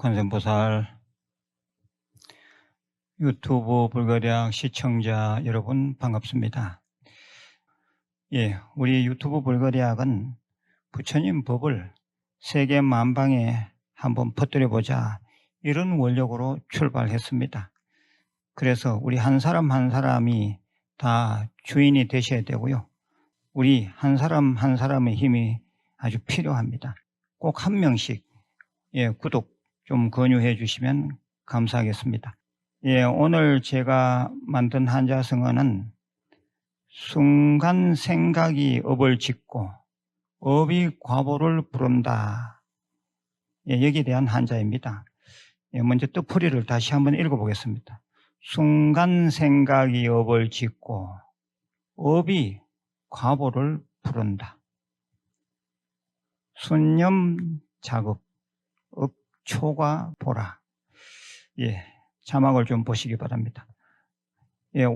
관세음보살 유튜브 불가리학 시청자 여러분 반갑습니다. 우리 유튜브 불가리학은 부처님 법을 세계 만방에 한번 퍼뜨려보자, 이런 원력으로 출발했습니다. 그래서 우리 한 사람 한 사람이 다 주인이 되셔야 되고요. 우리 한 사람 한 사람의 힘이 아주 필요합니다. 꼭 한 명씩 구독 좀 권유해 주시면 감사하겠습니다. 오늘 제가 만든 한자성어는 순간 생각이 업을 짓고 업이 과보를 부른다. 여기에 대한 한자입니다. 먼저 뜻풀이를 다시 한번 읽어보겠습니다. 순간 생각이 업을 짓고 업이 과보를 부른다. 순념 작업, 업초가 보라. 자막을 좀 보시기 바랍니다.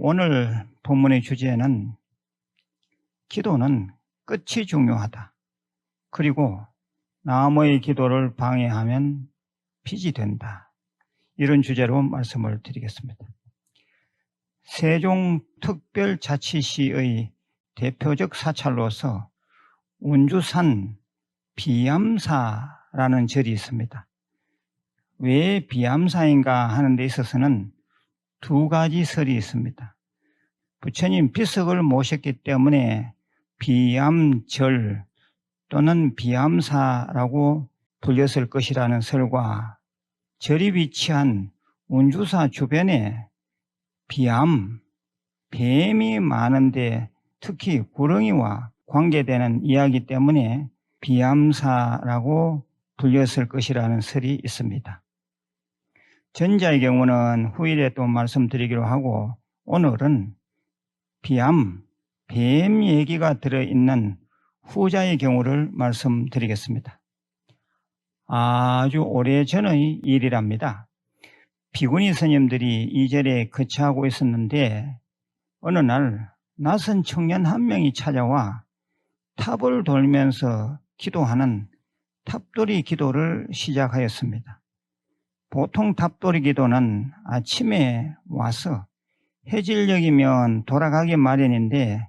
오늘 본문의 주제는 기도는 끝이 중요하다. 그리고 남의 기도를 방해하면 빚이 된다. 이런 주제로 말씀을 드리겠습니다. 세종특별자치시의 대표적 사찰로서 운주산 비암사라는 절이 있습니다. 왜 비암사인가 하는 데 있어서는 두 가지 설이 있습니다. 부처님 비석을 모셨기 때문에 비암절 또는 비암사라고 불렸을 것이라는 설과, 절이 위치한 운주사 주변에 비암, 뱀이 많은데 특히 구렁이와 관계되는 이야기 때문에 비암사라고 불렸을 것이라는 설이 있습니다. 전자의 경우는 후일에 또 말씀드리기로 하고, 오늘은 비암, 뱀 얘기가 들어있는 후자의 경우를 말씀드리겠습니다. 아주 오래전의 일이랍니다. 비구니 스님들이 이 절에 거처하고 있었는데 어느 날 낯선 청년 한 명이 찾아와 탑을 돌면서 기도하는 탑돌이 기도를 시작하였습니다. 보통 탑돌이 기도는 아침에 와서 해질녘이면 돌아가기 마련인데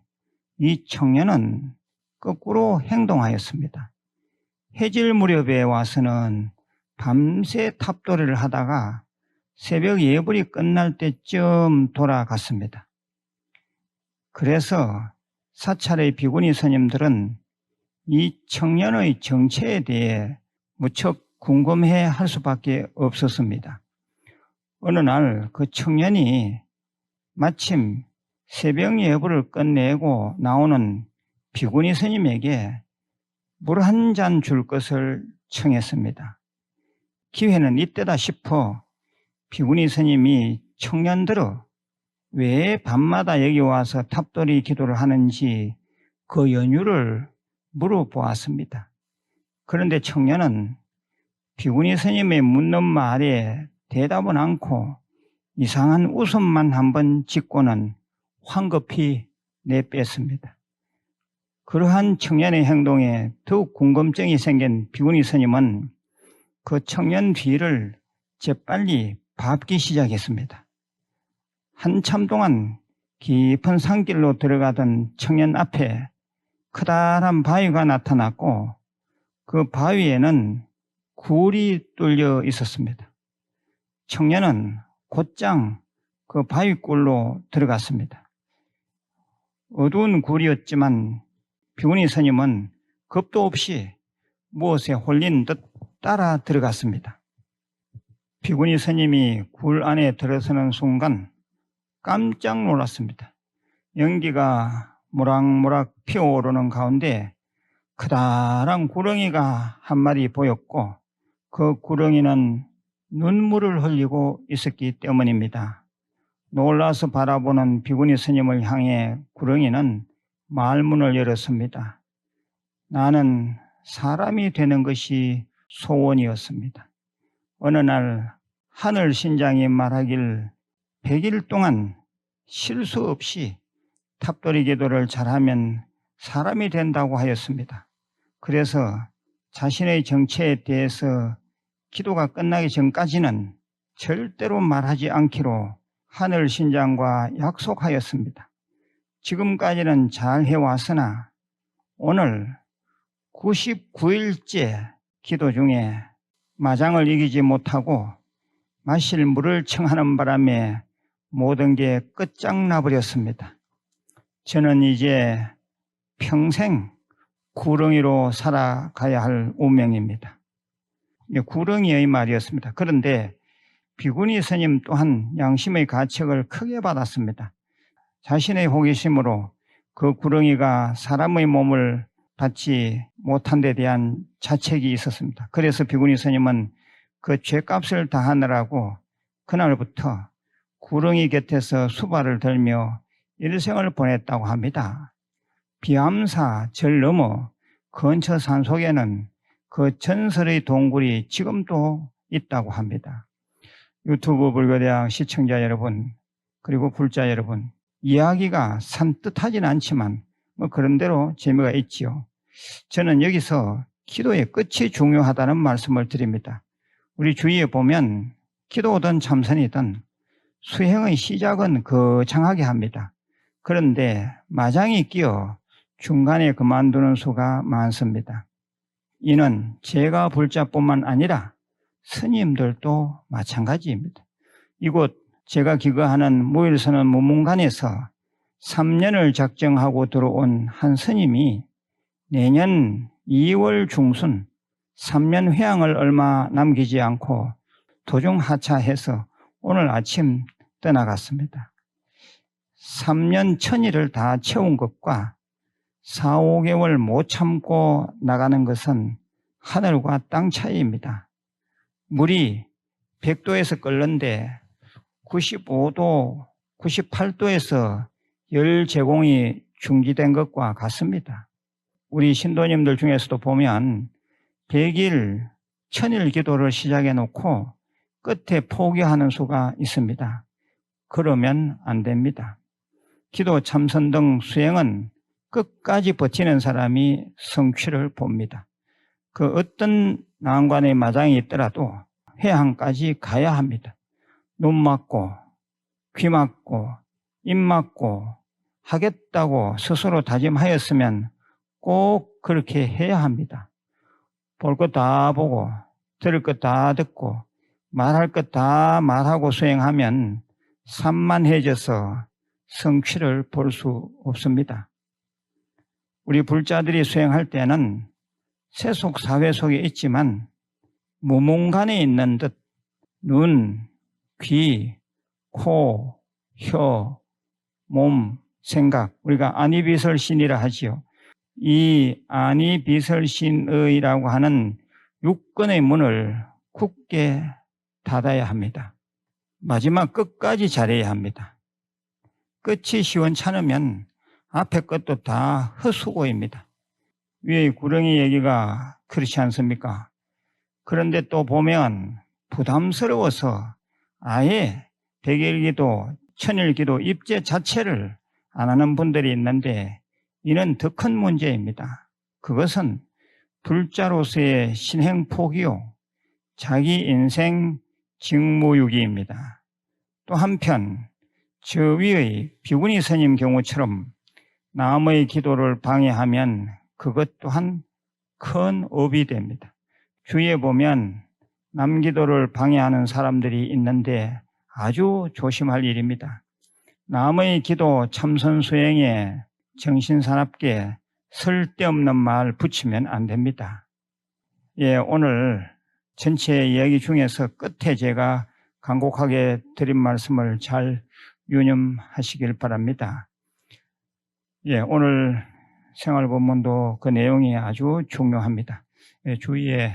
이 청년은 거꾸로 행동하였습니다. 해질 무렵에 와서는 밤새 탑돌이를 하다가 새벽 예불이 끝날 때쯤 돌아갔습니다. 그래서 사찰의 비구니 스님들은 이 청년의 정체에 대해 무척 궁금해 할 수밖에 없었습니다. 어느 날 그 청년이 마침 새벽 예불을 끝내고 나오는 비구니 스님에게 물 한 잔 줄 것을 청했습니다. 기회는 이때다 싶어 비구니 스님이 청년들은 왜 밤마다 여기 와서 탑돌이 기도를 하는지 그 연유를 물어보았습니다. 그런데 청년은 비구니 스님의 묻는 말에 대답은 않고 이상한 웃음만 한번 짓고는 황급히 내뺐습니다. 그러한 청년의 행동에 더욱 궁금증이 생긴 비구니 스님은 그 청년 뒤를 재빨리 밟기 시작했습니다. 한참 동안 깊은 산길로 들어가던 청년 앞에 커다란 바위가 나타났고 그 바위에는 굴이 뚫려 있었습니다. 청년은 곧장 그 바위굴로 들어갔습니다. 어두운 굴이었지만 비구니 스님은 겁도 없이 무엇에 홀린 듯 따라 들어갔습니다. 비구니 스님이 굴 안에 들어서는 순간 깜짝 놀랐습니다. 연기가 모락모락 피어오르는 가운데 커다란 구렁이가 한 마리 보였고 그 구렁이는 눈물을 흘리고 있었기 때문입니다. 놀라서 바라보는 비구니 스님을 향해 구렁이는 말문을 열었습니다. 나는 사람이 되는 것이 소원이었습니다. 어느 날 하늘 신장이 말하길 100일 동안 실수 없이 탑돌이 기도를 잘하면 사람이 된다고 하였습니다. 그래서 자신의 정체에 대해서 기도가 끝나기 전까지는 절대로 말하지 않기로 하늘 신장과 약속하였습니다. 지금까지는 잘 해왔으나 오늘 99일째 기도 중에 마장을 이기지 못하고 마실 물을 청하는 바람에 모든 게 끝장나 버렸습니다. 저는 이제 평생 구렁이로 살아가야 할 운명입니다. 구렁이의 말이었습니다. 그런데 비구니 스님 또한 양심의 가책을 크게 받았습니다. 자신의 호기심으로 그 구렁이가 사람의 몸을 받지 못한 데 대한 자책이 있었습니다. 그래서 비구니 스님은 그 죗값을 다하느라고 그날부터 구렁이 곁에서 수발을 들며 일생을 보냈다고 합니다. 비암사 절 넘어 근처 산속에는 그 전설의 동굴이 지금도 있다고 합니다. 유튜브 불교대학 시청자 여러분, 그리고 불자 여러분, 이야기가 산뜻하진 않지만 그런 대로 재미가 있지요. 저는 여기서 기도의 끝이 중요하다는 말씀을 드립니다. 우리 주위에 보면 기도든 참선이든 수행의 시작은 거창하게 합니다. 그런데 마장이 끼어 중간에 그만두는 수가 많습니다. 이는 제가 불자뿐만 아니라 스님들도 마찬가지입니다. 이곳 제가 기거하는 무일선언 무문관에서 3년을 작정하고 들어온 한 스님이 내년 2월 중순 3년 회양을 얼마 남기지 않고 도중 하차해서 오늘 아침 떠나갔습니다. 3년 천일을 다 채운 것과 4, 5개월 못 참고 나가는 것은 하늘과 땅 차이입니다. 물이 100도에서 끓는데 95도, 98도에서 열 제공이 중지된 것과 같습니다. 우리 신도님들 중에서도 보면 100일, 1000일 기도를 시작해 놓고 끝에 포기하는 수가 있습니다. 그러면 안 됩니다. 기도, 참선 등 수행은 끝까지 버티는 사람이 성취를 봅니다. 그 어떤 난관의 마장이 있더라도 회항까지 가야 합니다. 눈 맞고 귀 맞고 입 맞고 하겠다고 스스로 다짐하였으면 꼭 그렇게 해야 합니다. 볼 것 다 보고 들을 것 다 듣고 말할 것 다 말하고 수행하면 산만해져서 성취를 볼 수 없습니다. 우리 불자들이 수행할 때는 세속 사회 속에 있지만 무문간에 있는 듯 눈, 귀, 코, 혀, 몸, 생각, 우리가 아니비설신이라 하지요. 이 아니비설신의라고 하는 육근의 문을 굳게 닫아야 합니다. 마지막 끝까지 잘해야 합니다. 끝이 시원찮으면 앞에 것도 다 헛수고입니다. 위에 구렁이 얘기가 그렇지 않습니까? 그런데 또 보면 부담스러워서 아예 100일기도, 1000일기도 입제 자체를 안 하는 분들이 있는데 이는 더 큰 문제입니다. 그것은 불자로서의 신행 포기요, 자기 인생 직무유기입니다. 또 한편 저 위의 비구니 스님 경우처럼 남의 기도를 방해하면 그것 또한 큰 업이 됩니다. 주위에 보면 남 기도를 방해하는 사람들이 있는데 아주 조심할 일입니다. 남의 기도 참선 수행에 정신사납게 쓸데없는 말 붙이면 안 됩니다. 오늘 전체 이야기 중에서 끝에 제가 간곡하게 드린 말씀을 잘 유념하시길 바랍니다. 오늘 생활본문도 그 내용이 아주 중요합니다. 주위에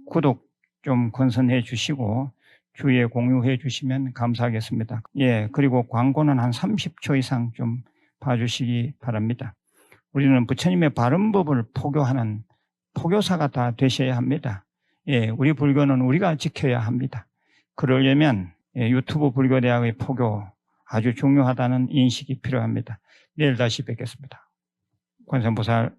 구독 좀 권선해 주시고 주위에 공유해 주시면 감사하겠습니다. 그리고 광고는 한 30초 이상 좀 봐주시기 바랍니다. 우리는 부처님의 바른 법을 포교하는 포교사가 다 되셔야 합니다. 우리 불교는 우리가 지켜야 합니다. 그러려면 유튜브 불교대학의 포교 아주 중요하다는 인식이 필요합니다. 내일 다시 뵙겠습니다. 관세음보살